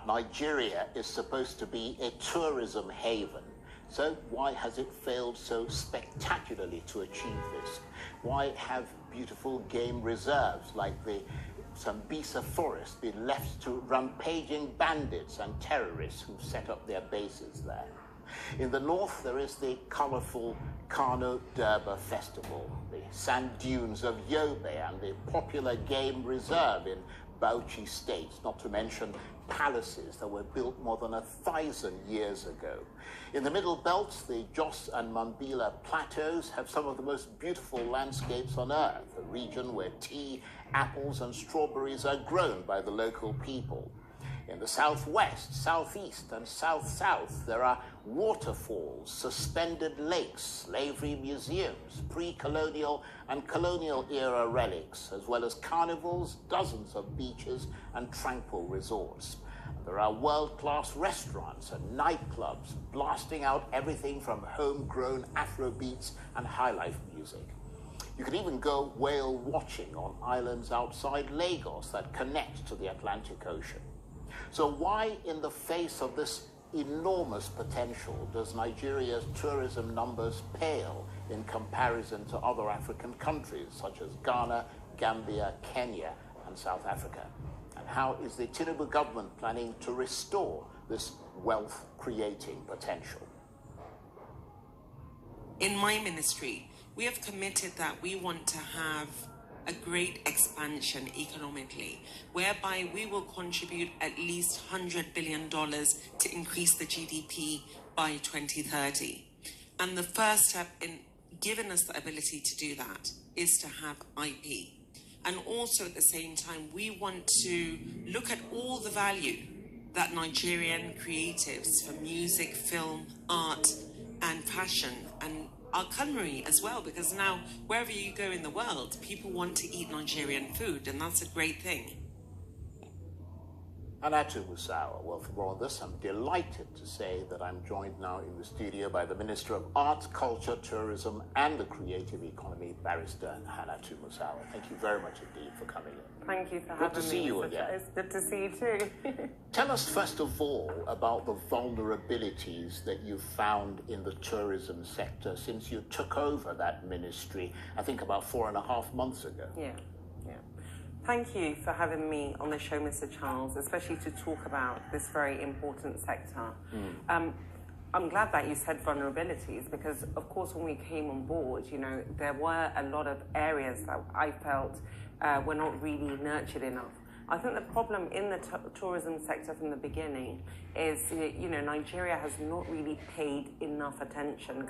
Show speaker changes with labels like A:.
A: Nigeria is supposed to be a tourism haven. So why has it failed so spectacularly to achieve this? Why have beautiful game reserves like the Sambisa Forest been left to rampaging bandits and terrorists who've set up their bases there? In the north, there is the colorful Kano Durbar Festival, the sand dunes of Yobe, and the popular game reserve in Bauchi State, not to mention palaces that were built more than 1,000 years ago. In the Middle Belt, the Jos and Mambila plateaus have some of the most beautiful landscapes on earth, a region where tea, apples and strawberries are grown by the local people. In the southwest, southeast and south-south, there are waterfalls, suspended lakes, slavery museums, pre-colonial and colonial era relics, as well as carnivals, dozens of beaches and tranquil resorts. There are world-class restaurants and nightclubs blasting out everything from homegrown Afrobeats and highlife music. You can even go whale watching on islands outside Lagos that connect to the Atlantic Ocean. So why, in the face of this enormous potential, does Nigeria's tourism numbers pale in comparison to other African countries such as Ghana, Gambia, Kenya, and South Africa? And how is the Tinubu government planning to restore this wealth-creating potential?
B: In my ministry, we have committed that we want to have a great expansion economically, whereby we will contribute at least $100 billion to increase the GDP by 2030. And the first step in giving us the ability to do that is to have IP. And also at the same time, we want to look at all the value that Nigerian creatives for music, film, art, and fashion, and our culinary as well, because now wherever you go in the world, people want to eat Nigerian food, and that's a great thing.
A: Hannatu Musawa. Well, for more on this, I'm delighted to say that I'm joined now in the studio by the Minister of Arts, Culture, Tourism and the Creative Economy, Barrister Hannatu Musawa. Thank you very much indeed for coming in.
C: Thank you for having me.
A: Good to see you again.
C: It's good to see you too.
A: Tell us first of all about the vulnerabilities that you found in the tourism sector since you took over that ministry, I think about 4.5 months ago.
C: Yeah. Thank you for having me on the show, Mr. Charles, especially to talk about this very important sector. I'm glad that you said vulnerabilities because, of course, when we came on board, you know, there were a lot of areas that I felt were not really nurtured enough. I think the problem in the tourism sector from the beginning is, you know, Nigeria has not really paid enough attention